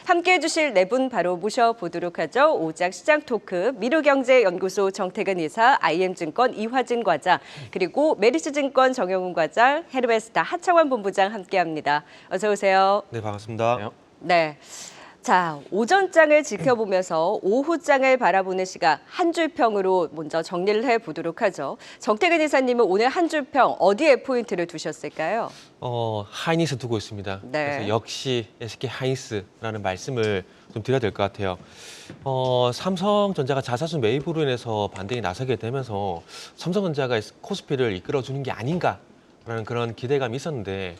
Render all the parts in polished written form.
함께해 주실 네 분 바로 모셔보도록 하죠. 오작 시장 토크, 미르경제연구소 정태근 이사, IM증권 이화진 과장, 그리고 메리츠증권 정영훈 과장, 헤르메스타 하창원 본부장 함께합니다. 어서 오세요. 네, 반갑습니다. 네. 자, 오전장을 지켜보면서 오후장을 바라보는 시각 한 줄평으로 먼저 정리를 해보도록 하죠. 정태근 이사님은 오늘 한 줄평 어디에 포인트를 두셨을까요? 하이닉스 두고 있습니다. 네. 그래서 역시 SK 하이닉스라는 말씀을 좀 드려야 될 것 같아요. 삼성전자가 자사주 매입으로 인해서 반등에 나서게 되면서 삼성전자가 코스피를 이끌어주는 게 아닌가라는 그런 기대감이 있었는데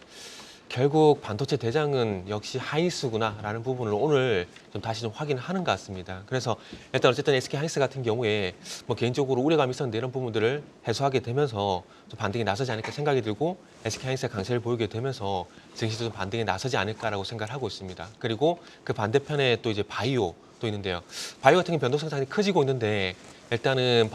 결국 반도체 대장은 역시 하이닉스구나라는 부분을 오늘 좀 다시 좀 확인하는 것 같습니다. 그래서 일단 어쨌든 SK 하이닉스 같은 경우에 뭐 개인적으로 우려감이 있었는데 이런 부분들을 해소하게 되면서 좀 반등에 나서지 않을까 생각이 들고 SK 하이닉스가 강세를 보이게 되면서 증시도 좀 반등에 나서지 않을까라고 생각을 하고 있습니다. 그리고 그 반대편에 또 이제 바이오 또 있는데요. 바이오 같은 경우 변동성이 상당히 커지고 있는데 일단은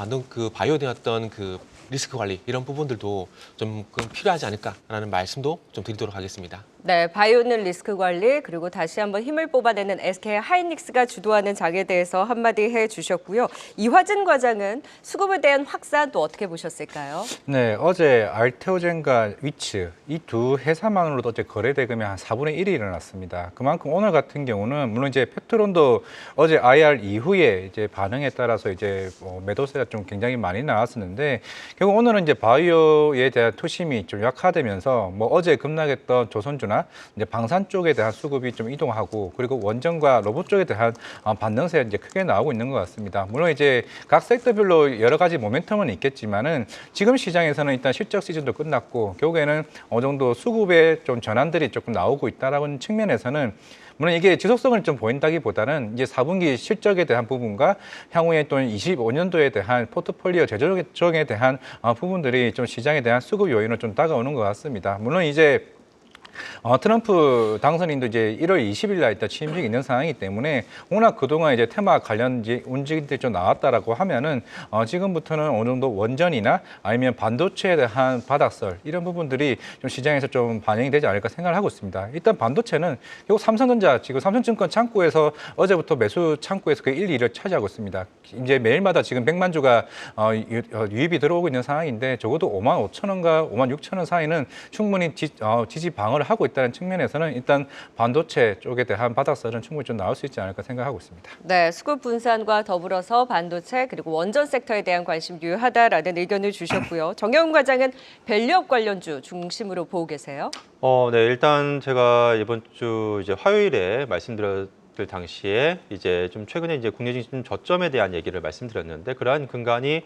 바이오에 대한 어떤 그 리스크 관리 이런 부분들도 좀 필요하지 않을까라는 말씀도 좀 드리도록 하겠습니다. 네, 바이오는 리스크 관리, 그리고 다시 한번 힘을 뽑아내는 SK 하이닉스가 주도하는 장에 대해서 한마디 해주셨고요. 이화진 과장은 수급에 대한 확산 또 어떻게 보셨을까요? 네, 어제 알테오젠과 위츠 이 두 회사만으로도 어제 거래 대금이 한 4분의 1이 일어났습니다. 그만큼 오늘 같은 경우는 물론 이제 페트론도 어제 IR 이후에 이제 반응에 따라서 이제 매도세가 좀 굉장히 많이 나왔었는데 결국 오늘은 이제 바이오에 대한 투심이 좀 약화되면서 뭐 어제 급락했던 조선주나 이제 방산 쪽에 대한 수급이 좀 이동하고 그리고 원전과 로봇 쪽에 대한 반등세가 이제 크게 나오고 있는 것 같습니다. 물론 이제 각 섹터별로 여러 가지 모멘텀은 있겠지만은 지금 시장에서는 일단 실적 시즌도 끝났고 결국에는 어느 정도 수급의 좀 전환들이 조금 나오고 있다라는 측면에서는 물론 이게 지속성을 좀 보인다기보다는 이제 4분기 실적에 대한 부분과 향후에 또 25년도에 대한 포트폴리오 재조정에 대한 부분들이 좀 시장에 대한 수급 요인으로 좀 다가오는 것 같습니다. 물론 이제 트럼프 당선인도 이제 1월 20일 날 일단 취임식이 있는 상황이기 때문에 워낙 그동안 이제 테마 관련 움직임들이 좀 나왔다라고 하면은 지금부터는 어느 정도 원전이나 아니면 반도체에 대한 바닥설 이런 부분들이 좀 시장에서 좀 반영이 되지 않을까 생각을 하고 있습니다. 일단 반도체는 결국 삼성전자 지금 삼성증권 창구에서 어제부터 매수 창구에서 그 1, 2를 차지하고 있습니다. 이제 매일마다 지금 100만 주가 유입이 들어오고 있는 상황인데 적어도 5만 5천 원과 5만 6천 원 사이는 충분히 지지 방어를 하고 있다는 측면에서는 일단 반도체 쪽에 대한 바닥설은 충분히 좀 나올 수 있지 않을까 생각하고 있습니다. 네, 수급 분산과 더불어서 반도체 그리고 원전 섹터에 대한 관심 유효하다라는 의견을 주셨고요. 정영훈 과장은 밸류업 관련주 중심으로 보고 계세요? 네, 일단 제가 이번 주 이제 화요일에 말씀드렸을 당시에 이제 좀 최근에 이제 국내 증시 좀 저점에 대한 얘기를 말씀드렸는데 그러한 근간이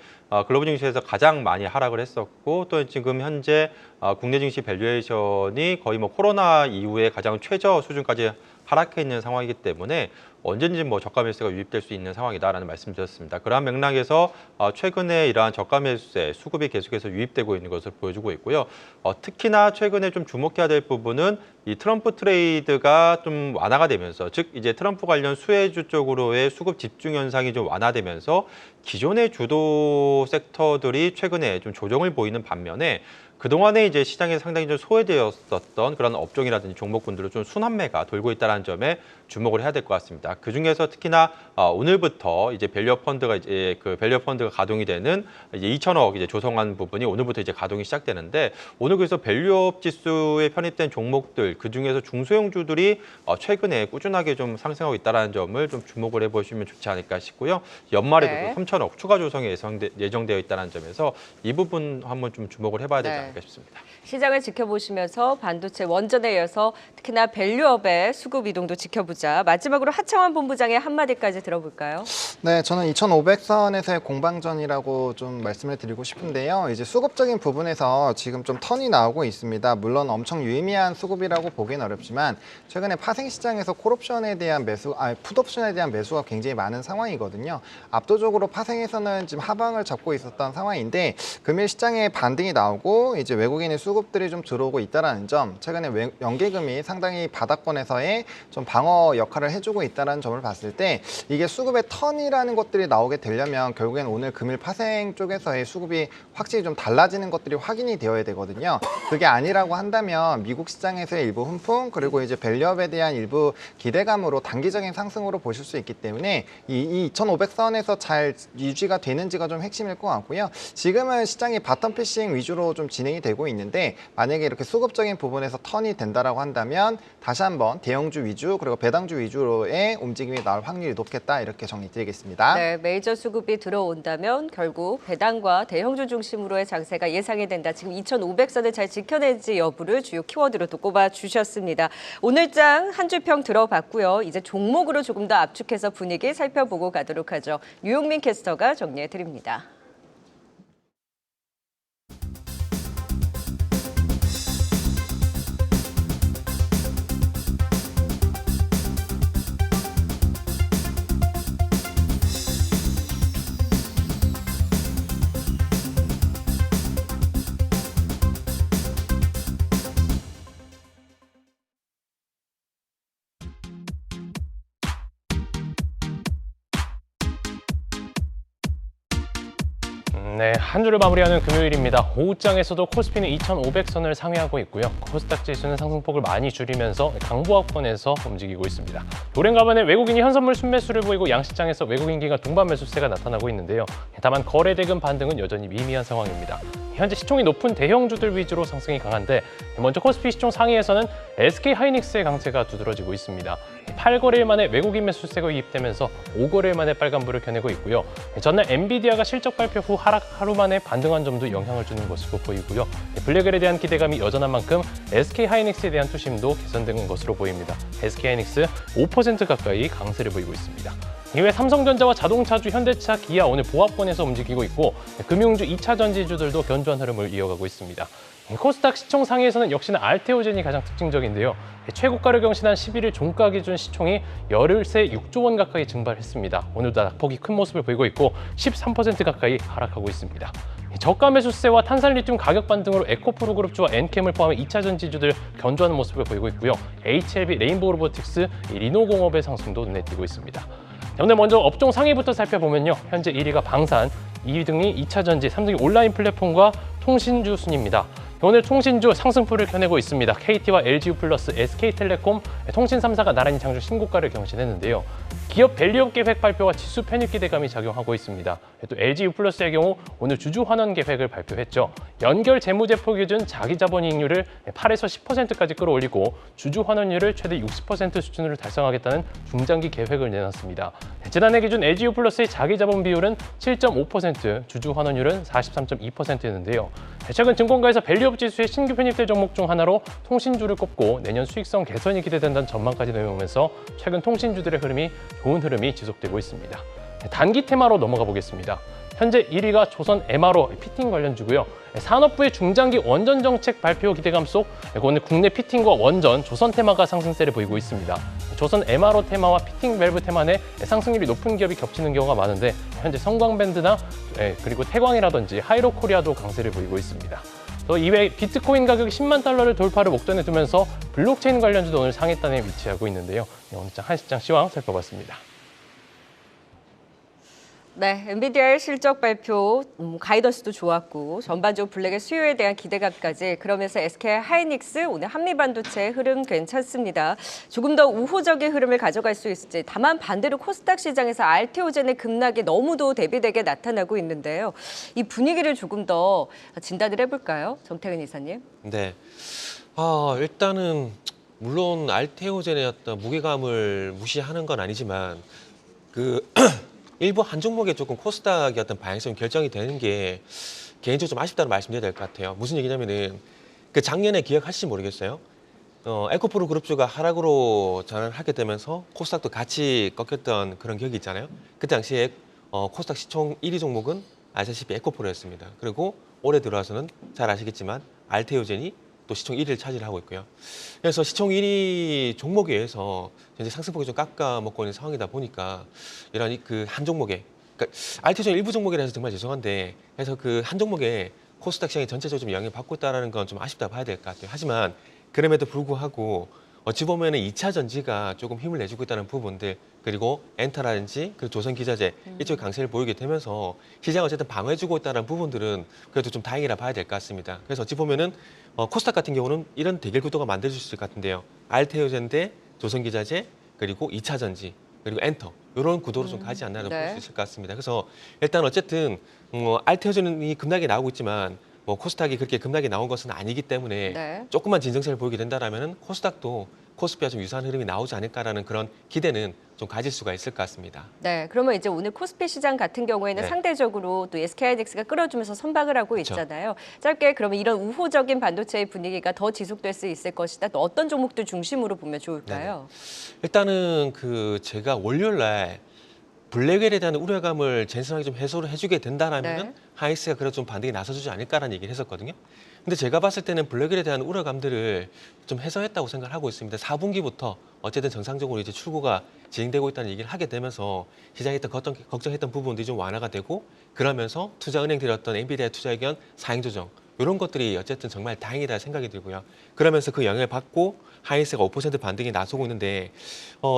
글로벌 증시에서 가장 많이 하락을 했었고 또 지금 현재 국내 증시 밸류에이션이 거의 뭐 코로나 이후에 가장 최저 수준까지 하락해 있는 상황이기 때문에 언제든지 뭐 저가 매수가 유입될 수 있는 상황이다라는 말씀드렸습니다. 그러한 맥락에서 최근에 이러한 저가 매수세 수급이 계속해서 유입되고 있는 것을 보여주고 있고요. 특히나 최근에 좀 주목해야 될 부분은 이 트럼프 트레이드가 좀 완화가 되면서 즉 이제 트럼프 관련 수혜주 쪽으로의 수급 집중 현상이 좀 완화되면서 기존의 주도 섹터들이 최근에 좀 조정을 보이는 반면에 그동안에 이제 시장에 상당히 좀 소외되었었던 그런 업종이라든지 종목군들로 좀 순환매가 돌고 있다는 점에 주목을 해야 될 것 같습니다. 그 중에서 특히나 오늘부터 이제 밸류업 펀드가 가동이 되는 이제 2천억 이제 조성한 부분이 오늘부터 이제 가동이 시작되는데 오늘 그래서 밸류업 지수에 편입된 종목들 그 중에서 중소형주들이 최근에 꾸준하게 좀 상승하고 있다는 점을 좀 주목을 해보시면 좋지 않을까 싶고요. 연말에도 네. 3천억 추가 조성이 예정되어 있다는 점에서 이 부분 한번 좀 주목을 해봐야 되지 않을까 싶습니다. 시장을 지켜보시면서 반도체 원전에 이어서 특히나 밸류업의 수급 이동도 지켜보자. 마지막으로 하창원 본부장의 한마디까지 들어볼까요? 네, 저는 2,500선에서의 공방전이라고 좀 말씀을 드리고 싶은데요. 이제 수급적인 부분에서 지금 좀 턴이 나오고 있습니다. 물론 엄청 유의미한 수급이라고 보기는 어렵지만 최근에 파생시장에서 콜옵션에 대한 풋옵션에 대한 매수가 굉장히 많은 상황이거든요. 압도적으로 파생에서는 지금 하방을 잡고 있었던 상황인데 금일 시장에 반등이 나오고 이제 외국인의 수급들이 좀 들어오고 있다는 점, 최근에 연계금이 상당히 바닥권에서의 좀 방어 더 역할을 해주고 있다는 점을 봤을 때 이게 수급의 턴이라는 것들이 나오게 되려면 결국엔 오늘 금일 파생 쪽에서의 수급이 확실히 좀 달라지는 것들이 확인이 되어야 되거든요. 그게 아니라고 한다면 미국 시장에서의 일부 훈풍 그리고 이제 밸류업에 대한 일부 기대감으로 단기적인 상승으로 보실 수 있기 때문에 이 2,500선에서 잘 유지가 되는지가 좀 핵심일 것 같고요. 지금은 시장이 바텀 피싱 위주로 좀 진행이 되고 있는데 만약에 이렇게 수급적인 부분에서 턴이 된다라고 한다면 다시 한번 대형주 위주 그리고 배당주 위주로의 움직임이 나올 확률이 높겠다 이렇게 정리드리겠습니다. 네, 메이저 수급이 들어온다면 결국 배당과 대형주 중심으로의 장세가 예상이 된다. 지금 2,500선을 잘 지켜낸지 여부를 주요 키워드로 또 꼽아주셨습니다. 오늘장 한 주평 들어봤고요. 이제 종목으로 조금 더 압축해서 분위기 살펴보고 가도록 하죠. 유용민 캐스터가 정리해드립니다. 네, 한 주를 마무리하는 금요일입니다. 오후장에서도 코스피는 2,500선을 상회하고 있고요. 코스닥 지수는 상승폭을 많이 줄이면서 강보합권에서 움직이고 있습니다. 도랭가반에 외국인이 현선물 순매수를 보이고 양시장에서 외국인기가 동반 매수세가 나타나고 있는데요. 다만 거래대금 반등은 여전히 미미한 상황입니다. 현재 시총이 높은 대형주들 위주로 상승이 강한데 먼저 코스피 시총 상위에서는 SK하이닉스의 강세가 두드러지고 있습니다. 8거래일 만에 외국인 매수세가 유입되면서 5거래일 만에 빨간불을 켜내고 있고요. 전날 엔비디아가 실적 발표 후 하루 만에 반등한 점도 영향을 주는 것으로 보이고요. 블랙웰에 대한 기대감이 여전한 만큼 SK하이닉스에 대한 투심도 개선된 것으로 보입니다. SK하이닉스 5% 가까이 강세를 보이고 있습니다. 이외 삼성전자와 자동차주, 현대차, 기아 오늘 보합권에서 움직이고 있고 금융주, 2차 전지주들도 견조한 흐름을 이어가고 있습니다. 코스닥 시총 상위에서는 역시나 알테오젠이 가장 특징적인데요. 최고가를 경신한 11일 종가 기준 시총이 열흘새 6조 원 가까이 증발했습니다. 오늘도 낙폭이 큰 모습을 보이고 있고 13% 가까이 하락하고 있습니다. 저가 매수세와 탄산리튬 가격 반등으로 에코프로 그룹주와 엔캠을 포함해 2차 전지주들 견조하는 모습을 보이고 있고요. HLB, 레인보우 로보틱스, 리노공업의 상승도 눈에 띄고 있습니다. 오늘 먼저 업종 상위부터 살펴보면요. 현재 1위가 방산, 2등이 2차 전지, 3등이 온라인 플랫폼과 통신주 순입니다. 오늘 통신주 상승폭을 켜내고 있습니다. KT와 LGU+, SK텔레콤, 통신 3사가 나란히 장중 신고가를 경신했는데요. 기업 밸류업 계획 발표와 지수 편입 기대감이 작용하고 있습니다. 또 LGU+의 경우 오늘 주주 환원 계획을 발표했죠. 연결 재무제표 기준 자기자본이익률을 8에서 10%까지 끌어올리고 주주 환원율을 최대 60% 수준으로 달성하겠다는 중장기 계획을 내놨습니다. 지난해 기준 LGU+의 자기자본 비율은 7.5%, 주주 환원율은 43.2%였는데요. 최근 증권가에서 밸류업 지수의 신규 편입될 종목 중 하나로 통신주를 꼽고 내년 수익성 개선이 기대된다는 전망까지 내놓으면서 최근 통신주들의 좋은 흐름이 지속되고 있습니다. 단기 테마로 넘어가 보겠습니다. 현재 1위가 조선 MRO 피팅 관련주고요. 산업부의 중장기 원전 정책 발표 기대감 속 오늘 국내 피팅과 원전, 조선 테마가 상승세를 보이고 있습니다. 조선 MRO 테마와 피팅 밸브 테마 내 상승률이 높은 기업이 겹치는 경우가 많은데 현재 성광밴드나 그리고 태광이라든지 하이로코리아도 강세를 보이고 있습니다. 또 이외에 비트코인 가격이 10만 달러를 돌파를 목전에 두면서 블록체인 관련주도 오늘 상위단에 위치하고 있는데요. 오늘 한시장 시황 살펴봤습니다. 네, 엔비디아의 실적 발표 가이던스도 좋았고 전반적으로 블랙의 수요에 대한 기대감까지 그러면서 SK하이닉스 오늘 한미반도체 흐름 괜찮습니다. 조금 더 우호적인 흐름을 가져갈 수 있을지 다만 반대로 코스닥 시장에서 알테오젠의 급락이 너무도 대비되게 나타나고 있는데요. 이 분위기를 조금 더 진단을 해볼까요? 정태근 이사님. 네. 일단은 물론 알테오젠의 어떤 무게감을 무시하는 건 아니지만 일부 한 종목에 조금 코스닥의 어떤 방향성이 결정이 되는 게 개인적으로 좀 아쉽다는 말씀드려야 될 것 같아요. 무슨 얘기냐면은 작년에 기억하실지 모르겠어요. 에코프로 그룹주가 하락으로 전환하게 되면서 코스닥도 같이 꺾였던 그런 기억이 있잖아요. 그때 당시에 코스닥 시총 1위 종목은 아시다시피 에코프로였습니다. 그리고 올해 들어와서는 잘 아시겠지만 알테오젠이 또 시총 1위를 차지하고 있고요. 그래서 시총 1위 종목에 의해서 현재 상승폭이 좀 깎아먹고 있는 상황이다 보니까 이런 한 종목에, 그러니까 알테오젠 일부 종목이라 해서 정말 죄송한데, 그래서 한 종목에 코스닥 시장이 전체적으로 좀 영향을 받고 있다는 건 좀 아쉽다 봐야 될 것 같아요. 하지만 그럼에도 불구하고 어찌 보면은 2차 전지가 조금 힘을 내주고 있다는 부분들 그리고 엔터라든지 그 조선기자재 이쪽 강세를 보이게 되면서 시장 어쨌든 방어해주고 있다는 부분들은 그래도 좀 다행이라 봐야 될 것 같습니다. 그래서 어찌 보면은 코스닥 같은 경우는 이런 대결 구도가 만들어질 수 있을 것 같은데요. 알테오젠데 조선기자재 그리고 2차 전지 그리고 엔터 이런 구도로 좀 가지 않나 볼 네. 수 있을 것 같습니다. 그래서 일단 어쨌든 알테오젠이 급락이 나오고 있지만 뭐 코스닥이 그렇게 급락이 나온 것은 아니기 때문에 네. 조금만 조금만 진정세를 보이게 된다라면은 코스닥도 코스피와 좀 유사한 흐름이 나오지 않을까라는 그런 기대는 좀 가질 수가 있을 것 같습니다. 네, 그러면 이제 오늘 코스피 시장 같은 경우에는 네. 상대적으로 또 SK하이닉스가 끌어주면서 선박을 하고 그렇죠. 있잖아요. 짧게 그러면 이런 우호적인 반도체의 분위기가 더 지속될 수 있을 것이다. 또 어떤 종목들 중심으로 보면 좋을까요? 일단은 그 제가 월요일 날 블랙웰에 대한 우려감을 젠슨하게 좀 해소를 해주게 된다라면은 네. 하이닉스가 그래도 좀 반등이 나서주지 않을까라는 얘기를 했었거든요. 근데 제가 봤을 때는 블랙웰에 대한 우려감들을 좀 해소했다고 생각을 하고 있습니다. 4분기부터 어쨌든 정상적으로 이제 출고가 진행되고 있다는 얘기를 하게 되면서 시장에 있던 걱정했던 부분들이 좀 완화가 되고 그러면서 투자은행들이 어떤 엔비디아 투자 의견 사행 조정 이런 것들이 어쨌든 정말 다행이다 생각이 들고요. 그러면서 그 영향을 받고 하이닉스가 5% 반등이 나서고 있는데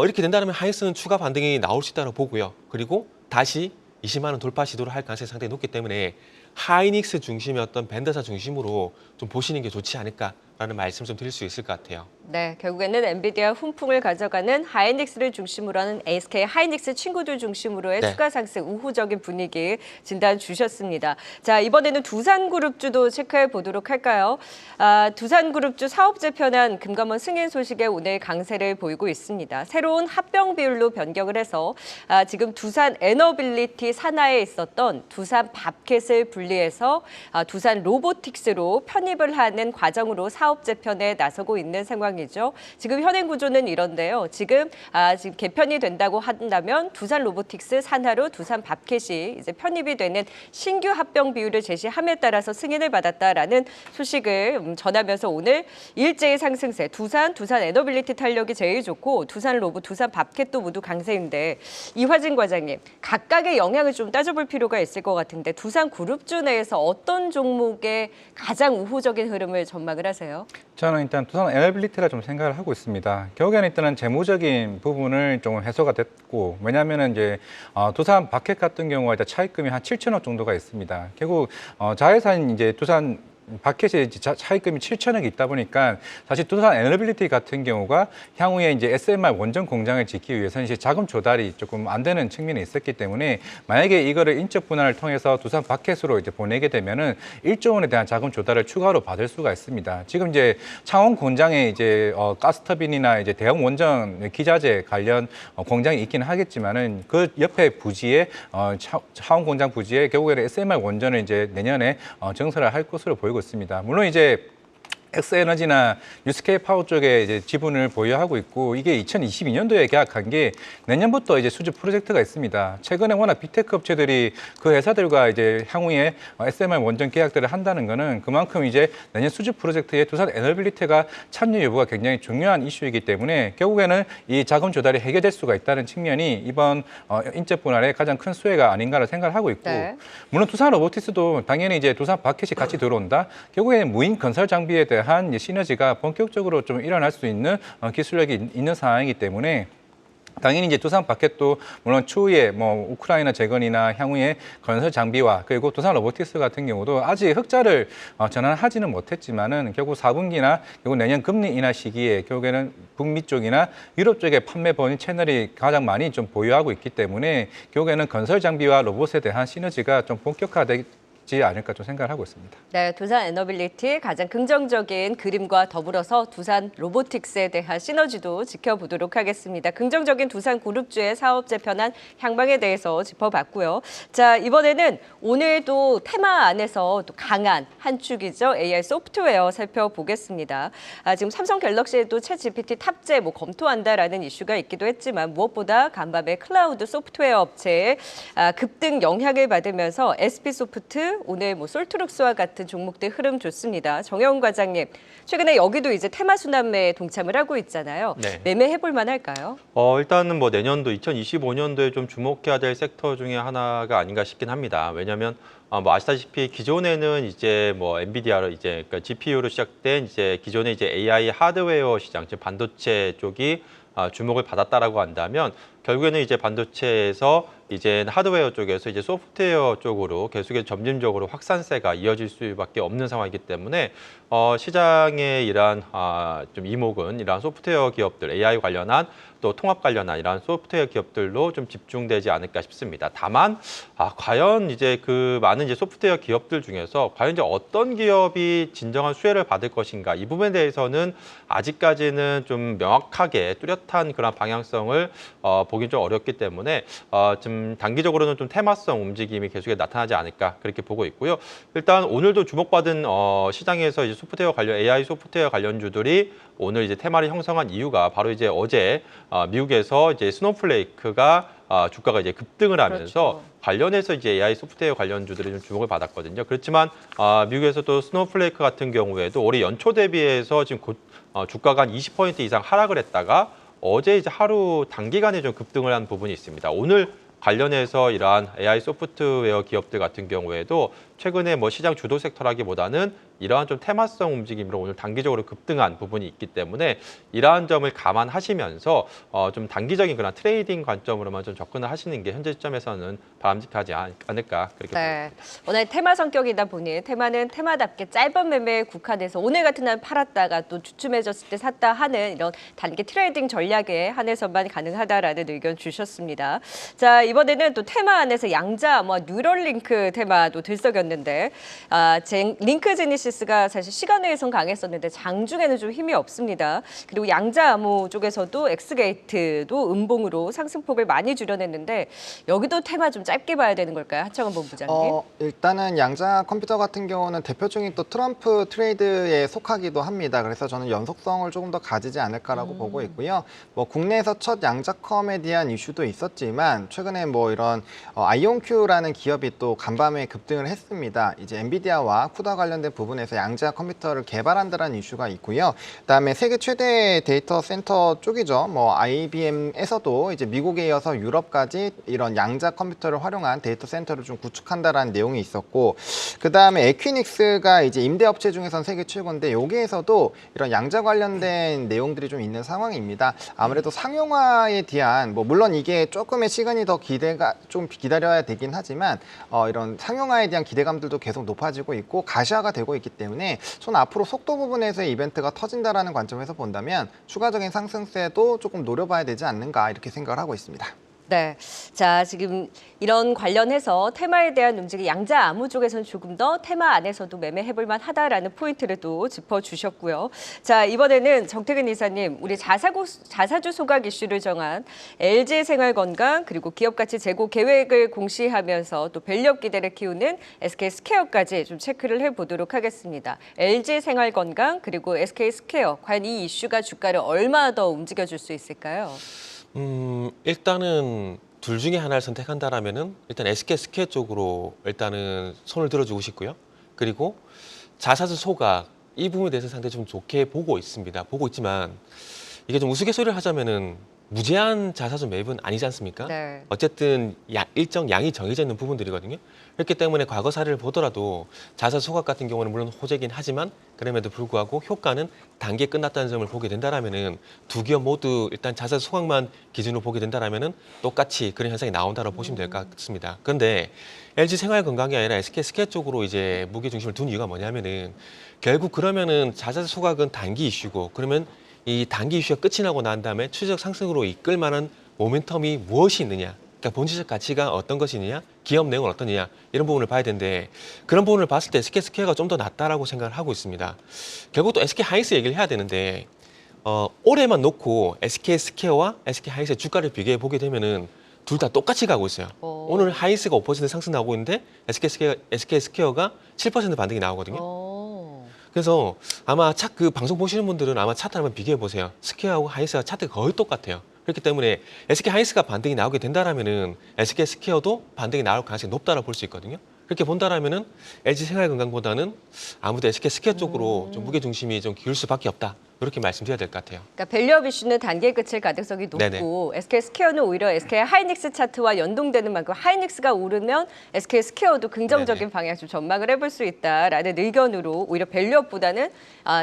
이렇게 된다면 하이닉스는 추가 반등이 나올 수 있다고 보고요. 그리고 다시 20만 원 돌파 시도를 할 가능성이 상당히 높기 때문에 하이닉스 중심의 어떤 밴더사 중심으로 좀 보시는 게 좋지 않을까라는 말씀을 좀 드릴 수 있을 것 같아요. 네, 결국에는 엔비디아 훈풍을 가져가는 하이닉스를 중심으로 하는 SK 하이닉스 친구들 중심으로의 네. 추가 상승 우호적인 분위기 진단 주셨습니다. 자, 이번에는 두산그룹주도 체크해 보도록 할까요? 두산그룹주 사업재 편한 금감원 승인 소식에 오늘 강세를 보이고 있습니다. 새로운 합병 비율로 변경을 해서 지금 두산 에너빌리티 산하에 있었던 두산 밥켓을 분리해서 두산 로보틱스로 편입을 하는 과정으로 사업재 편에 나서고 있는 상황입니다. 지금 현행 구조는 이런데요. 지금 개편이 된다고 한다면 두산 로보틱스 산하로 두산 밥켓이 이제 편입이 되는 신규 합병 비율을 제시함에 따라서 승인을 받았다라는 소식을 전하면서 오늘 일제히 상승세 두산 에너빌리티 탄력이 제일 좋고 두산 로보, 두산 밥켓도 모두 강세인데 이화진 과장님 각각의 영향을 좀 따져볼 필요가 있을 것 같은데 두산 그룹주 내에서 어떤 종목에 가장 우호적인 흐름을 전망을 하세요? 저는 일단 두산 에너빌리티라 좀 생각을 하고 있습니다. 결국에는 일단은 재무적인 부분을 좀 해소가 됐고, 왜냐하면 이제 두산 바켓 같은 경우가 일단 차입금이 한 7천억 정도가 있습니다. 결국 자회사인 이제 두산 바켓에 차입금이 7천억이 있다 보니까 사실 두산 에너빌리티 같은 경우가 향후에 이제 SMR 원전 공장을 짓기 위해서는 이제 자금 조달이 조금 안 되는 측면이 있었기 때문에 만약에 이거를 인적 분할을 통해서 두산 바켓으로 이제 보내게 되면은 1조 원에 대한 자금 조달을 추가로 받을 수가 있습니다. 지금 이제 창원 공장에 이제 가스터빈이나 이제 대형 원전 기자재 관련 공장이 있기는 하겠지만은 그 옆에 부지에 창원 공장 부지에 결국에는 SMR 원전을 이제 내년에 증설을 할 것으로 보이고 있습니다. 물론 이제 엑스에너지나 유스케이 파워 쪽에 이제 지분을 보유하고 있고 이게 2022년도에 계약한 게 내년부터 이제 수주 프로젝트가 있습니다. 최근에 워낙 빅테크 업체들이 그 회사들과 이제 향후에 SMR 원전 계약들을 한다는 거는 그만큼 이제 내년 수주 프로젝트에 두산 에너빌리티가 참여 여부가 굉장히 중요한 이슈이기 때문에 결국에는 이 자금 조달이 해결될 수가 있다는 측면이 이번 인적 분할의 가장 큰 수혜가 아닌가를 생각을 하고 있고 네. 물론 두산 로보틱스도 당연히 이제 두산 바켓이 같이 들어온다. 결국에는 무인 건설 장비에 대한 시너지가 본격적으로 좀 일어날 수 있는 기술력이 있는 상황이기 때문에 당연히 이제 두산 바켓도 물론 추후에 뭐 우크라이나 재건이나 향후에 건설 장비와 그리고 두산 로보틱스 같은 경우도 아직 흑자를 전환하지는 못했지만은 결국 4분기나 결국 내년 금리 인하 시기에 결국에는 북미 쪽이나 유럽 쪽에 판매 번역 채널이 가장 많이 좀 보유하고 있기 때문에 결국에는 건설 장비와 로봇에 대한 시너지가 좀 본격화되지 않을까 좀 생각을 하고 있습니다. 네, 두산 에너빌리티 가장 긍정적인 그림과 더불어서 두산 로보틱스에 대한 시너지도 지켜보도록 하겠습니다. 긍정적인 두산 그룹주의 사업 재편한 향방에 대해서 짚어봤고요. 자, 이번에는 오늘도 테마 안에서 또 강한 한 축이죠. AI 소프트웨어 살펴보겠습니다. 지금 삼성 갤럭시에도 챗GPT 탑재 검토한다라는 이슈가 있기도 했지만 무엇보다 간밤에 클라우드 소프트웨어 업체의 급등 영향을 받으면서 SP소프트, 하이닉스, 오늘 뭐 솔트룩스와 같은 종목들 흐름 좋습니다. 정영훈 과장님, 최근에 여기도 이제 테마 순환매에 동참을 하고 있잖아요. 네. 매매해볼 만할까요? 일단은 뭐 내년도 2025년도에 좀 주목해야 될 섹터 중에 하나가 아닌가 싶긴 합니다. 왜냐하면 뭐 아시다시피 기존에는 이제 뭐 엔비디아로 이제 그러니까 GPU로 시작된 이제 기존의 이제 AI 하드웨어 시장, 즉 반도체 쪽이 주목을 받았다라고 한다면 결국에는 이제 반도체에서 이제 하드웨어 쪽에서 이제 소프트웨어 쪽으로 계속해서 점진적으로 확산세가 이어질 수밖에 없는 상황이기 때문에 시장의 이러한 좀 이목은 이러한 소프트웨어 기업들, AI 관련한 또 통합 관련한 이러한 소프트웨어 기업들로 좀 집중되지 않을까 싶습니다. 다만 과연 이제 그 많은 이제 소프트웨어 기업들 중에서 과연 이제 어떤 기업이 진정한 수혜를 받을 것인가 이 부분에 대해서는 아직까지는 좀 명확하게 뚜렷한 그런 방향성을 보긴 좀 어렵기 때문에 좀 단기적으로는 좀 테마성 움직임이 계속해 나타나지 않을까 그렇게 보고 있고요. 일단 오늘도 주목받은 시장에서 이제 소프트웨어 관련 AI 소프트웨어 관련주들이 오늘 이제 테마를 형성한 이유가 바로 이제 어제 미국에서 이제 스노우플레이크가 주가가 이제 급등을 하면서 그렇죠. 관련해서 이제 AI 소프트웨어 관련주들이 좀 주목을 받았거든요. 그렇지만 미국에서 또 스노우플레이크 같은 경우에도 올해 연초 대비해서 지금 주가가 한 20% 이상 하락을 했다가 어제 이제 하루 단기간에 좀 급등을 한 부분이 있습니다. 오늘 관련해서 이러한 AI 소프트웨어 기업들 같은 경우에도 최근에 뭐 시장 주도 섹터라기보다는 이러한 좀 테마성 움직임으로 오늘 단기적으로 급등한 부분이 있기 때문에 이러한 점을 감안하시면서 좀 단기적인 그런 트레이딩 관점으로만 좀 접근을 하시는 게 현재 시점에서는 바람직하지 않을까 그렇게 네. 보입니다. 워낙 테마 성격이다 보니 테마는 테마답게 짧은 매매에 국한해서 오늘 같은 날 팔았다가 또 주춤해졌을 때 샀다 하는 이런 단기 트레이딩 전략에 한해서만 가능하다라는 의견 주셨습니다. 자, 이번에는 또 테마 안에서 양자 뉴럴링크 테마도 들썩였는데 링크 제니시스가 사실 시간외에선 강했었는데 장중에는 좀 힘이 없습니다. 그리고 양자 암호 쪽에서도 엑스게이트도 음봉으로 상승폭을 많이 줄여냈는데 여기도 테마 좀 짧게 봐야 되는 걸까요? 하창원 본부장님. 일단은 양자 컴퓨터 같은 경우는 대표 중인 또 트럼프 트레이드에 속하기도 합니다. 그래서 저는 연속성을 조금 더 가지지 않을까라고 보고 있고요. 뭐 국내에서 첫 양자컴에 대한 이슈도 있었지만 최근에 뭐 이런 아이온큐라는 기업이 또 간밤에 급등을 했습니다. 이제 엔비디아와 쿠다 관련된 부분에서 양자 컴퓨터를 개발한다는 이슈가 있고요. 그다음에 세계 최대 데이터 센터 쪽이죠. 뭐 IBM에서도 이제 미국에 이어서 유럽까지 이런 양자 컴퓨터를 활용한 데이터 센터를 좀 구축한다라는 내용이 있었고, 그다음에 에퀴닉스가 이제 임대업체 중에선 세계 최고인데 여기에서도 이런 양자 관련된 내용들이 좀 있는 상황입니다. 아무래도 상용화에 대한 뭐 물론 이게 조금의 시간이 더 좀 기다려야 되긴 하지만 이런 상용화에 대한 기대감들도 계속 높아지고 있고 가시화가 되고 있기 때문에 저는 앞으로 속도 부분에서의 이벤트가 터진다라는 관점에서 본다면 추가적인 상승세도 조금 노려봐야 되지 않는가 이렇게 생각을 하고 있습니다. 네. 자, 지금 이런 관련해서 테마에 대한 움직임, 양자 암호 쪽에서는 조금 더 테마 안에서도 매매해볼 만하다라는 포인트를 또 짚어주셨고요. 자, 이번에는 정태근 이사님, 우리 자사주 소각 이슈를 정한 LG생활건강 그리고 기업가치 재고 계획을 공시하면서 또 밸류업 기대를 키우는 SK스퀘어까지 좀 체크를 해보도록 하겠습니다. LG생활건강 그리고 SK스퀘어, 과연 이 이슈가 주가를 얼마 더 움직여줄 수 있을까요? 일단은 둘 중에 하나를 선택한다라면은 일단 SK스퀘어 쪽으로 일단은 손을 들어주고 싶고요. 그리고 자사주 소각 이 부분에 대해서 상당히 좀 좋게 보고 있습니다. 보고 있지만 이게 좀 우스갯소리를 하자면은 무제한 자사주 매입은 아니지 않습니까? 네. 어쨌든 일정 양이 정해져 있는 부분들이거든요. 그렇기 때문에 과거 사례를 보더라도 자사주 소각 같은 경우는 물론 호재긴 하지만 그럼에도 불구하고 효과는 단기에 끝났다는 점을 보게 된다라면은 두 기업 모두 일단 자사주 소각만 기준으로 보게 된다라면은 똑같이 그런 현상이 나온다고 보시면 될 것 같습니다. 그런데 LG생활건강이 아니라 SK스퀘어 쪽으로 이제 무게 중심을 둔 이유가 뭐냐면은 결국 그러면은 자사주 소각은 단기 이슈고 그러면 이 단기 이슈가 끝이 나고 난 다음에 추세적 상승으로 이끌 만한 모멘텀이 무엇이 있느냐, 그러니까 본질적 가치가 어떤 것이 있느냐, 기업 내용은 어떠느냐 이런 부분을 봐야 되는데 그런 부분을 봤을 때 SK스퀘어가 좀 더 낫다라고 생각을 하고 있습니다. 결국 또 SK하이닉스 얘기를 해야 되는데 올해만 놓고 SK스퀘어와 SK하이닉스의 주가를 비교해 보게 되면은 둘 다 똑같이 가고 있어요. 오늘 하이닉스가 5% 상승 나오고 있는데 SK스퀘어가 7% 반등이 나오거든요. 그래서 아마 그 방송 보시는 분들은 아마 차트 한번 비교해 보세요. 스퀘어하고 하이닉스가 차트가 거의 똑같아요. 그렇기 때문에 SK 하이닉스가 반등이 나오게 된다라면은 SK 스퀘어도 반등이 나올 가능성이 높다고 볼 수 있거든요. 그렇게 본다라면은 LG 생활건강보다는 아무래도 SK 스퀘어 쪽으로 좀 무게 중심이 좀 기울 수밖에 없다. 이렇게 말씀드려야 될 것 같아요. 그러니까 밸류업 이슈는 단기에 그칠 가능성이 높고 네네. SK 스퀘어는 오히려 SK 하이닉스 차트와 연동되는 만큼 하이닉스가 오르면 SK 스퀘어도 긍정적인 네네. 방향 좀 전망을 해볼 수 있다라는 의견으로 오히려 밸류업보다는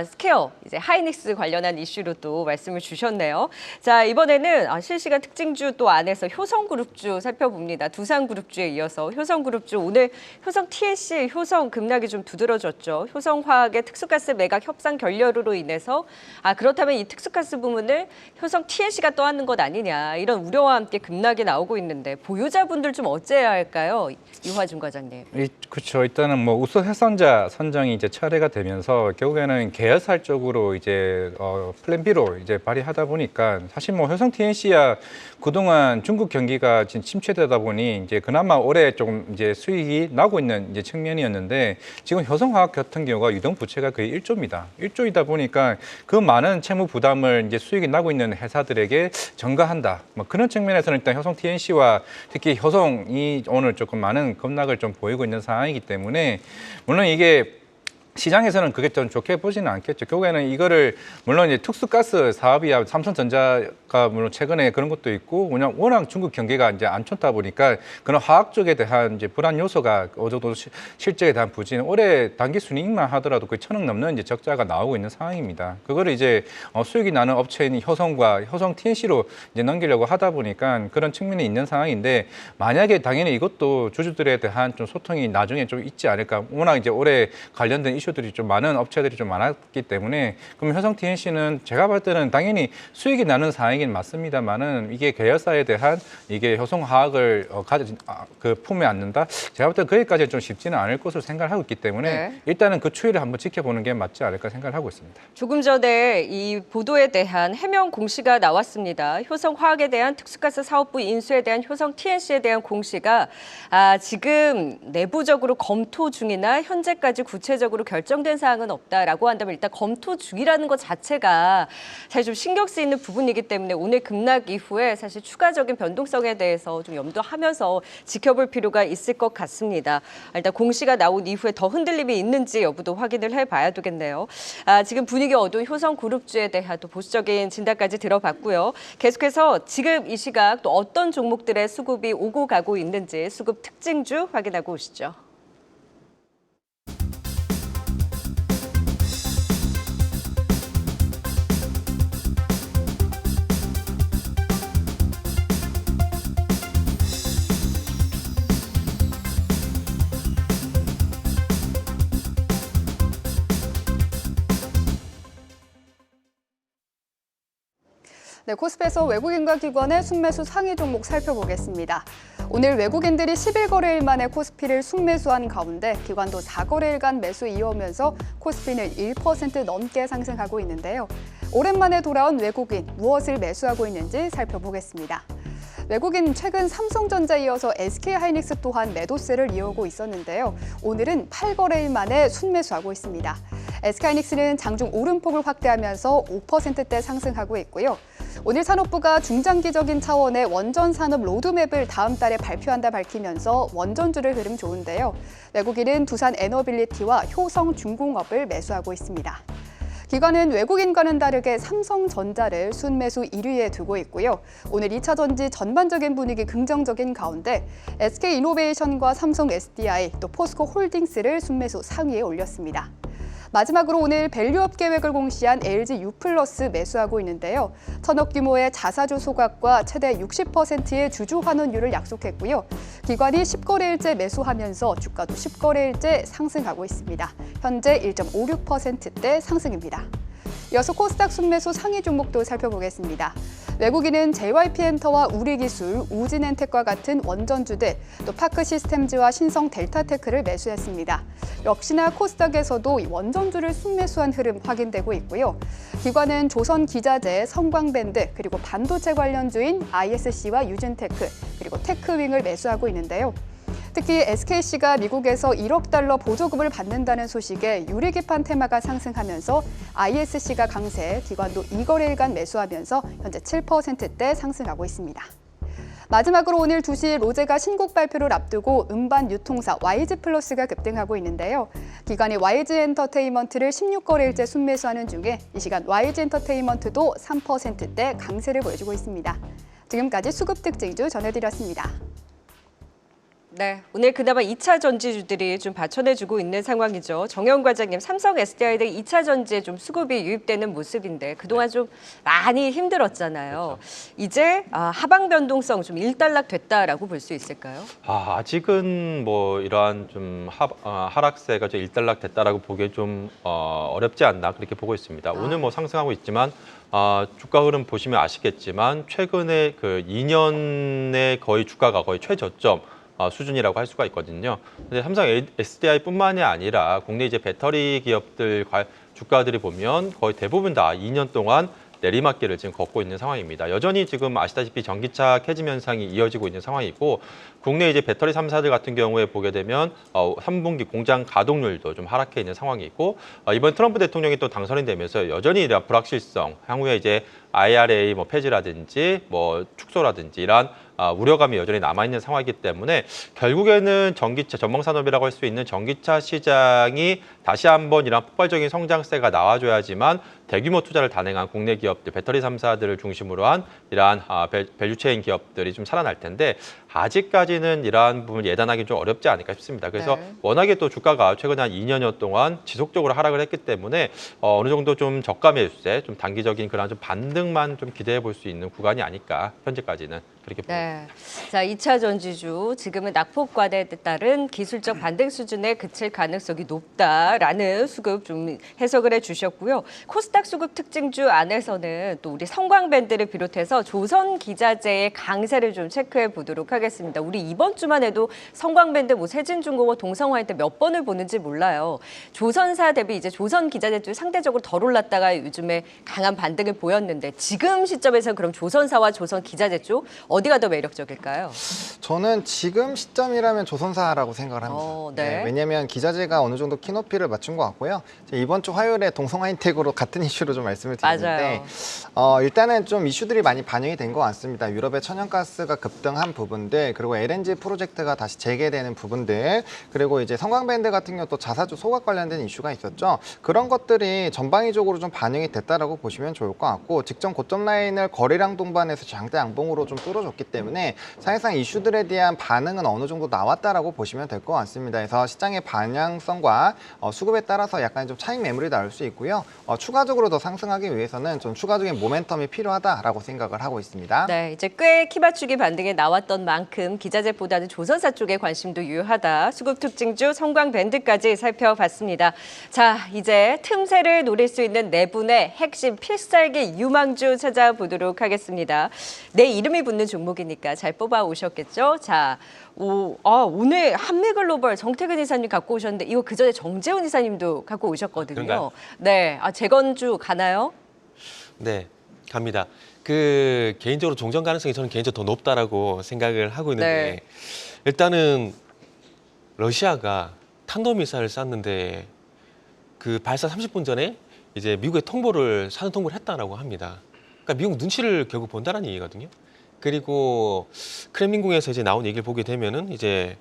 스퀘어 이제 하이닉스 관련한 이슈로 또 말씀을 주셨네요. 자, 이번에는 실시간 특징주 또 안에서 효성그룹주 살펴봅니다. 두산그룹주에 이어서 효성그룹주 오늘 효성 TNC 효성 급락이 좀 두드러졌죠. 효성화학의 특수가스 매각 협상 결렬으로 인해서 그렇다면 이 특수가스 부문을 효성 TNC가 떠안는 것 아니냐 이런 우려와 함께 급락이 나오고 있는데 보유자분들 좀 어째야 할까요? 이화준 과장님. 그렇죠. 일단은 뭐 우수 해선자 선정이 이제 철회가 되면서 결국에는 계열사 쪽으로 이제 플랜 B로 이제 발휘하다 보니까 사실 뭐 효성 TNC야 그동안 중국 경기가 지금 침체되다 보니 이제 그나마 올해 좀 이제 수익이 나고 있는 이제 측면이었는데 지금 효성화학 같은 경우가 유동 부채가 거의 1조입니다. 1조이다 보니까 그 많은 채무 부담을 이제 수익이 나고 있는 회사들에게 전가한다. 뭐 그런 측면에서는 일단 효성 TNC와 특히 효성이 오늘 조금 많은 급락을 좀 보이고 있는 상황이기 때문에 물론 이게 시장에서는 그게 좀 좋게 보지는 않겠죠. 결국에는 이거를 물론 이제 특수가스 사업이야 삼성전자가 물론 최근에 그런 것도 있고 그냥 워낙 중국 경기가 이제 안 좋다 보니까 그런 화학 쪽에 대한 이제 불안 요소가 어느 정도 실적에 대한 부진 올해 단기 순이익만 하더라도 거의 1,000억 넘는 이제 적자가 나오고 있는 상황입니다. 그거를 이제 수익이 나는 업체인 효성과 효성 TNC로 이제 넘기려고 하다 보니까 그런 측면이 있는 상황인데 만약에 당연히 이것도 주주들에 대한 좀 소통이 나중에 좀 있지 않을까. 워낙 이제 올해 관련된 이슈들이 좀 많은 업체들이 좀 많았기 때문에 그럼 효성 TNC는 제가 볼 때는 당연히 수익이 나는 상황이긴 맞습니다만은 이게 계열사에 대한 이게 효성화학을 그 품에 안는다. 제가 볼 때 거기까지 좀 쉽지는 않을 것으로 생각을 하고 있기 때문에 네. 일단은 그 추이를 한번 지켜보는 게 맞지 않을까 생각을 하고 있습니다. 조금 전에 이 보도에 대한 해명 공시가 나왔습니다. 효성화학에 대한 특수가스 사업부 인수에 대한 효성 TNC에 대한 공시가 지금 내부적으로 검토 중이나 현재까지 구체적으로 결정된 사항은 없다라고 한다면 일단 검토 중이라는 것 자체가 사실 좀 신경 쓰이는 부분이기 때문에 오늘 급락 이후에 사실 추가적인 변동성에 대해서 좀 염두하면서 지켜볼 필요가 있을 것 같습니다. 일단 공시가 나온 이후에 더 흔들림이 있는지 여부도 확인을 해봐야 되겠네요. 지금 분위기 어두운 효성그룹주에 대한 또 보수적인 진단까지 들어봤고요. 계속해서 지금 이 시각 또 어떤 종목들의 수급이 오고 가고 있는지 수급 특징주 확인하고 오시죠. 네, 코스피에서 외국인과 기관의 순매수 상위 종목 살펴보겠습니다. 오늘 외국인들이 11거래일 만에 코스피를 순매수한 가운데 기관도 4거래일간 매수 이어오면서 코스피는 1% 넘게 상승하고 있는데요. 오랜만에 돌아온 외국인 무엇을 매수하고 있는지 살펴보겠습니다. 외국인 최근 삼성전자에 이어서 SK하이닉스 또한 매도세를 이어오고 있었는데요. 오늘은 8거래일 만에 순매수하고 있습니다. SK하이닉스는 장중 오름폭을 확대하면서 5%대 상승하고 있고요. 오늘 산업부가 중장기적인 차원의 원전 산업 로드맵을 다음 달에 발표한다 밝히면서 원전주를 흐름 좋은데요. 외국인은 두산 에너빌리티와 효성중공업을 매수하고 있습니다. 기관은 외국인과는 다르게 삼성전자를 순매수 1위에 두고 있고요. 오늘 2차 전지 전반적인 분위기 긍정적인 가운데 SK이노베이션과 삼성 SDI 또 포스코 홀딩스를 순매수 상위에 올렸습니다. 마지막으로 오늘 밸류업 계획을 공시한 LG U+ 매수하고 있는데요. 1,000억 규모의 자사주 소각과 최대 60%의 주주 환원율을 약속했고요. 기관이 10거래일째 매수하면서 주가도 10거래일째 상승하고 있습니다. 현재 1.56%대 상승입니다. 이어서 코스닥 순매수 상위 종목도 살펴보겠습니다. 외국인은 JYP엔터와 우리기술, 우진엔텍과 같은 원전주들, 또 파크시스템즈와 신성 델타테크를 매수했습니다. 역시나 코스닥에서도 원전주를 순매수한 흐름 확인되고 있고요. 기관은 조선기자재, 성광밴드, 그리고 반도체 관련주인 ISC와 유진테크, 그리고 테크윙을 매수하고 있는데요. 특히 SKC가 미국에서 1억 달러 보조금을 받는다는 소식에 유리기판 테마가 상승하면서 ISC가 강세, 기관도 2거래일간 매수하면서 현재 7%대 상승하고 있습니다. 마지막으로 오늘 2시 로제가 신곡 발표를 앞두고 음반 유통사 YG 플러스가 급등하고 있는데요. 기관이 YG 엔터테인먼트를 16거래일째 순매수하는 중에 이 시간 YG 엔터테인먼트도 3%대 강세를 보여주고 있습니다. 지금까지 수급 특징주 전해드렸습니다. 네, 오늘 그나마 2차 전지주들이 좀 받쳐내주고 있는 상황이죠. 정영 과장님, 삼성, SDI 등 2차 전지에 좀 수급이 유입되는 모습인데 그동안 좀 많이 힘들었잖아요. 이제 하방 변동성 좀 일단락 됐다라고 볼 수 있을까요? 아직은 뭐 이러한 좀 하락세가 좀 일단락 됐다라고 보기에 좀 어렵지 않나 그렇게 보고 있습니다. 오늘 뭐 상승하고 있지만 주가 흐름 보시면 아시겠지만 최근에 그 2년의 거의 주가가 거의 최저점 수준이라고 할 수가 있거든요. 근데 삼성 SDI뿐만이 아니라 국내 이제 배터리 기업들 주가들이 보면 거의 대부분 다 2년 동안 내리막길을 지금 걷고 있는 상황입니다. 여전히 지금 아시다시피 전기차 캐즘 현상이 이어지고 있는 상황이고 국내 이제 배터리 3사들 같은 경우에 보게 되면 3분기 공장 가동률도 좀 하락해 있는 상황이고 이번 트럼프 대통령이 또 당선이 되면서 여전히 이런 불확실성, 향후에 이제 IRA 뭐 폐지라든지 뭐 축소라든지 이러한 우려감이 여전히 남아있는 상황이기 때문에 결국에는 전기차 전방산업이라고 할 수 있는 전기차 시장이 다시 한번 이런 폭발적인 성장세가 나와줘야지만 대규모 투자를 단행한 국내 기업들, 배터리 3사들을 중심으로 한 이러한 밸류체인 기업들이 좀 살아날 텐데 아직까지는 이러한 부분을 예단하기 좀 어렵지 않을까 싶습니다. 그래서 워낙에 또 주가가 최근 한 2년여 동안 지속적으로 하락을 했기 때문에 어느 정도 좀 저가 매수세, 좀 단기적인 그런 좀 반등만 좀 기대해 볼 수 있는 구간이 아닐까 현재까지는 그렇게 봅니다. 네. 자, 2차 전지주 지금은 낙폭과대에 따른 기술적 반등 수준에 그칠 가능성이 높다라는 수급 좀 해석을 해주셨고요. 코스닥 수급 특징주 안에서는 또 우리 성광밴드를 비롯해서 조선 기자재의 강세를 좀 체크해 보도록 하겠습니다. 우리 이번 주만 해도 성광밴드, 뭐 세진중공업, 동성화할 때 몇 번을 보는지 몰라요. 조선사 대비 이제 조선 기자재 쪽 상대적으로 덜 올랐다가 요즘에 강한 반등을 보였는데 지금 시점에서 그럼 조선사와 조선 기자재 쪽 어디가 더 매력적일까요? 저는 지금 시점이라면 조선사라고 생각을 합니다. 네. 왜냐하면 기자재가 어느 정도 키높이를 맞춘 것 같고요. 이번 주 화요일에 동성하이텍으로 같은 이슈로 좀 말씀을 드리는데 일단은 좀 이슈들이 많이 반영이 된 것 같습니다. 유럽의 천연가스가 급등한 부분들, 그리고 LNG 프로젝트가 다시 재개되는 부분들, 그리고 이제 성광밴드 같은 경우 또 자사주 소각 관련된 이슈가 있었죠. 그런 것들이 전방위적으로 좀 반영이 됐다라고 보시면 좋을 것 같고, 직전 고점 라인을 거래량 동반해서 장대 양봉으로 좀 뚫어줬기 때문에 사실상 이슈들에 대한 반응은 어느 정도 나왔다라고 보시면 될 것 같습니다. 그래서 시장의 방향성과 수급에 따라서 약간 좀 차익 매물이 나올 수 있고요. 추가적으로 더 상승하기 위해서는 좀 추가적인 모멘텀이 필요하다라고 생각을 하고 있습니다. 네, 이제 꽤 키맞추기 반등에 나왔던 만큼 기자재보다는 조선사 쪽에 관심도 유효하다. 수급 특징주 성광밴드까지 살펴봤습니다. 자, 이제 틈새를 노릴 수 있는 네 분의 핵심 필살기 유망주 찾아보도록 하겠습니다. 내 이름이 붙는 종목이니까 잘 뽑아 오셨겠죠? 자, 오늘 한미글로벌 정태근 이사님 갖고 오셨는데 이거 그전에 정재훈 이사님도 갖고 오셨거든요. 그런가요? 네, 재건주 가나요? 네, 갑니다. 그 개인적으로 종전 가능성이 저는 개인적으로 더 높다라고 생각을 하고 있는데 일단은 러시아가 탄도미사일을 쐈는데 그 발사 30분 전에 이제 미국에 사전 통보를 했다라고 합니다. 그러니까 미국 눈치를 결국 본다는 얘기거든요. 그리고 크렘린궁에서 이제 나온 얘기를 보게 되면은 이제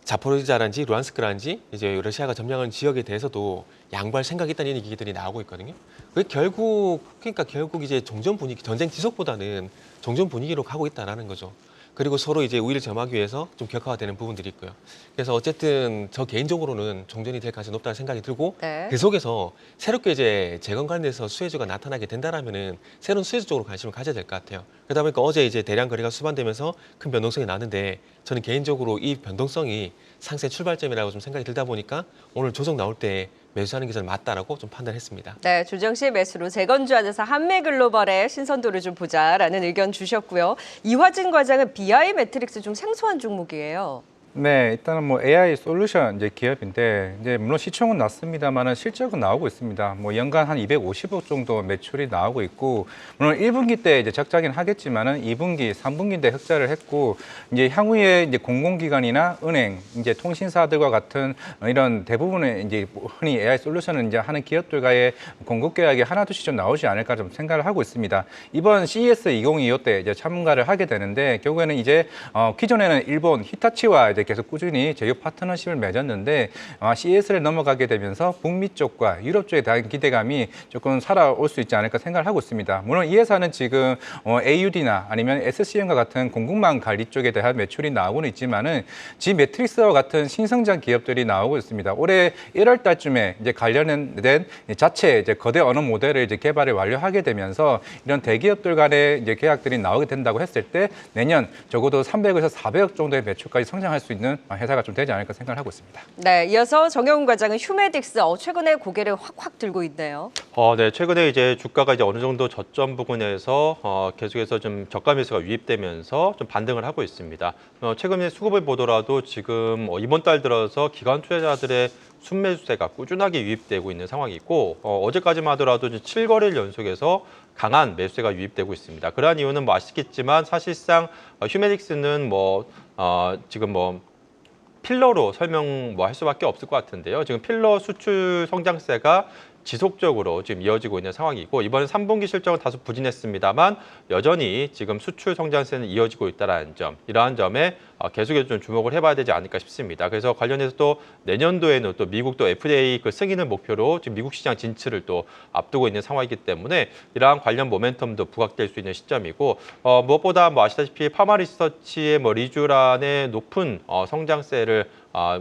자포로지자란지 루안스크란지 이제 러시아가 점령한 지역에 대해서도 양보할 생각이 있다는 얘기들이 나오고 있거든요. 그러니까 결국 이제 종전 분위기, 전쟁 지속보다는 종전 분위기로 가고 있다라는 거죠. 그리고 서로 이제 우위를 점하기 위해서 좀 격화가 되는 부분들이 있고요. 그래서 어쨌든 저 개인적으로는 종전이 될 가능성이 높다는 생각이 들고 그 속에서 새롭게 이제 재건 관련해서 수혜주가 나타나게 된다라면은 새로운 수혜주 쪽으로 관심을 가져야 될 것 같아요. 그러다 보니까 어제 이제 대량 거래가 수반되면서 큰 변동성이 나는데 저는 개인적으로 이 변동성이 상세 출발점이라고 좀 생각이 들다 보니까 오늘 조정 나올 때 매수하는 게 저는 맞다라고 좀 판단했습니다. 네, 조정 시 매수로 재건주 안에서 한미글로벌의 신선도를 좀 보자라는 의견 주셨고요. 이화진 과장은 BI 매트릭스 좀 생소한 종목이에요. 네, 일단은 뭐 AI 솔루션 이제 기업인데 이제 물론 시총은 낮습니다만은 실적은 나오고 있습니다. 뭐 연간 한 250억 정도 매출이 나오고 있고 물론 1분기 때 이제 적자긴 하겠지만은 2분기, 3분기인데 흑자를 했고 이제 향후에 이제 공공기관이나 은행, 이제 통신사들과 같은 이런 대부분의 이제 흔히 AI 솔루션을 이제 하는 기업들과의 공급 계약이 하나둘씩 좀 나오지 않을까 좀 생각을 하고 있습니다. 이번 CES 2025 때 이제 참가를 하게 되는데 결국에는 이제 기존에는 일본 히타치와 이제 계속 꾸준히 제휴 파트너십을 맺었는데 CES를 넘어가게 되면서 북미 쪽과 유럽 쪽에 대한 기대감이 조금 살아올 수 있지 않을까 생각을 하고 있습니다. 물론 이 회사는 지금 AUD나 아니면 SCM과 같은 공급망 관리 쪽에 대한 매출이 나오고는 있지만은 지매트릭스와 같은 신성장 기업들이 나오고 있습니다. 올해 1월 달쯤에 이제 관련된 자체 이제 거대 언어 모델을 이제 개발을 완료하게 되면서 이런 대기업들 간의 이제 계약들이 나오게 된다고 했을 때 내년 적어도 300에서 400억 정도의 매출까지 성장할 수 있는 회사가 좀 되지 않을까 생각을 하고 있습니다. 네, 이어서 정영훈 과장은 휴메딕스 최근에 고개를 확확 들고 있네요. 네, 최근에 이제 주가가 이제 어느 정도 저점 부근에서 계속해서 좀 저가 매수가 유입되면서 좀 반등을 하고 있습니다. 최근에 수급을 보더라도 지금 이번 달 들어서 기관 투자자들의 순매수세가 꾸준하게 유입되고 있는 상황이고 어제까지만 하더라도 7거래일 연속해서 강한 매수세가 유입되고 있습니다. 그러한 이유는 뭐 아시겠지만 사실상 휴메딕스는 지금 필러로 설명 할 수밖에 없을 것 같은데요. 지금 필러 수출 성장세가 지속적으로 지금 이어지고 있는 상황이고 이번 3분기 실적은 다소 부진했습니다만 여전히 지금 수출 성장세는 이어지고 있다는 점, 이러한 점에 계속해서 좀 주목을 해봐야 되지 않을까 싶습니다. 그래서 관련해서 또 내년도에는 또 미국도 FDA 그 승인을 목표로 지금 미국 시장 진출을 또 앞두고 있는 상황이기 때문에 이러한 관련 모멘텀도 부각될 수 있는 시점이고 무엇보다 아시다시피 파마리서치의 리쥬란의 높은 성장세를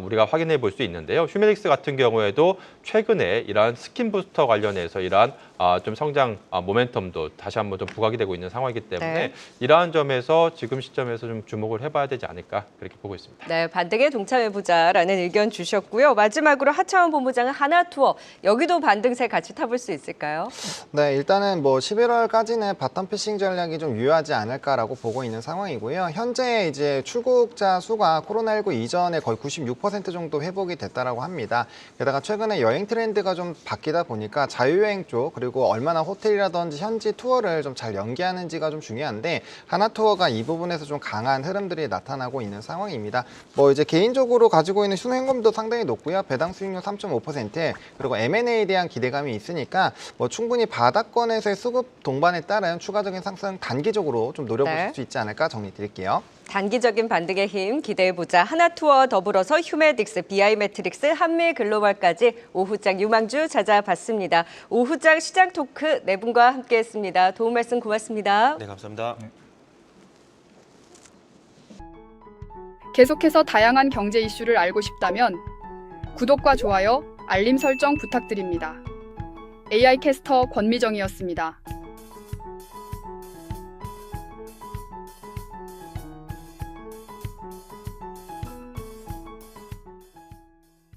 우리가 확인해 볼 수 있는데요. 휴메딕스 같은 경우에도 최근에 이러한 스킨 부스터 관련해서 이러한 좀 성장 모멘텀도 다시 한번 좀 부각이 되고 있는 상황이기 때문에 네. 이러한 점에서 지금 시점에서 좀 주목을 해봐야 되지 않을까 그렇게 보고 있습니다. 네, 반등에 동참해보자라는 의견 주셨고요. 마지막으로 하차원 본부장은 하나투어, 여기도 반등세 같이 타볼 수 있을까요? 네, 일단은 11월까지는 바텀 피싱 전략이 좀 유효하지 않을까라고 보고 있는 상황이고요. 현재 이제 출국자 수가 코로나19 이전에 거의 96% 정도 회복이 됐다라고 합니다. 게다가 최근에 여행 트렌드가 좀 바뀌다 보니까 자유여행 쪽 그리고 얼마나 호텔이라든지 현지 투어를 좀 잘 연계하는지가 좀 중요한데 하나투어가 이 부분에서 좀 강한 흐름들이 나타나고 있는 상황입니다. 이제 개인적으로 가지고 있는 순행금도 상당히 높고요. 배당 수익률 3.5%, 그리고 M&A에 대한 기대감이 있으니까 충분히 바닥권에서의 수급 동반에 따른 추가적인 상승 단기적으로 좀 노려보실 네. 수 있지 않을까 정리 드릴게요. 단기적인 반등의 힘 기대해보자. 하나투어 더불어서 휴메딕스, BI매트릭스, 한미글로벌까지 오후장 유망주 찾아봤습니다. 오후장 시장 토크 네 분과 함께했습니다. 도움 말씀 고맙습니다. 네, 감사합니다. 계속해서 다양한 경제 이슈를 알고 싶다면 구독과 좋아요, 알림 설정 부탁드립니다. AI 캐스터 권미정이었습니다.